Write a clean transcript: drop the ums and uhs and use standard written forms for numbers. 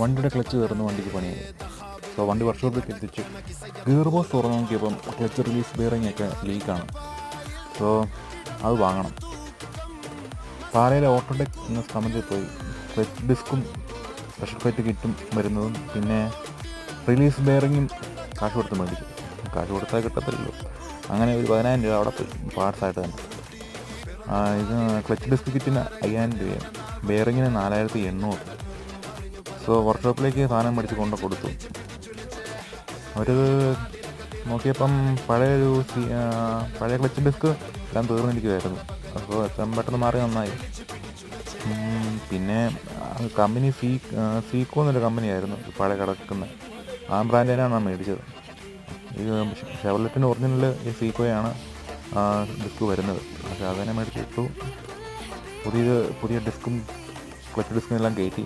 വണ്ടിയുടെ ക്ലച്ച് കയറുന്ന വണ്ടിക്ക് പണിയായി. സോ വണ്ടി വർക്ക്ഷോപ്പിലേക്ക് എത്തിച്ചു. ഗിയർ ബോക്സ് തുറന്ന് നോക്കിയപ്പം ക്ലച്ച് റിലീസ് ബെയറിംഗ് ഒക്കെ ലീക്കാണ്. സോ അത് വാങ്ങണം. പാലയിലെ ഓട്ടോടെക് എന്ന സ്ഥാപനത്തിൽ പോയി ക്ലച്ച് ഡിസ്കും പ്രഷർ ഫൈറ്റ് കിറ്റും വരുന്നതും പിന്നെ റിലീസ് ബെയറിങ്ങും കാശ് കൊടുത്ത് മേടിച്ചു. കാശ് കൊടുത്താൽ കിട്ടത്തില്ലല്ലോ. അങ്ങനെ ഒരു 10,000 രൂപ അവിടെ പോയി പാർട്സായിട്ട് തന്നെ. ഇത് ക്ലച്ച് ഡിസ്ക് കിറ്റിന് 5,000 രൂപയും ബെയറിങ്ങിന് 4,800. സോ വർക്ക്ഷോപ്പിലേക്ക് സാധനം മേടിച്ച് കൊണ്ട് കൊടുത്തു. അവർ നോക്കിയപ്പം പഴയ ക്ലച്ച് ഡിസ്ക് എല്ലാം തീർന്നിരിക്കുമായിരുന്നു. അപ്പോൾ എത്രയും പെട്ടെന്ന് മാറി നന്നായി. പിന്നെ കമ്പനി സീക്കോ എന്നൊരു കമ്പനിയായിരുന്നു പഴയ കിടക്കുന്നത്. ആ ബ്രാൻഡിനാണ് ഞാൻ മേടിച്ചത്. ഈ ഷെവർലെറ്റിൻ്റെ ഒറിജിനൽ ഈ സീക്കോയാണ് ഡിസ്ക് വരുന്നത്. പക്ഷേ അതിനെ മേടിച്ചിട്ടു. പുതിയ ഡിസ്കും ക്ലച്ച് ഡിസ്കും എല്ലാം കയറ്റി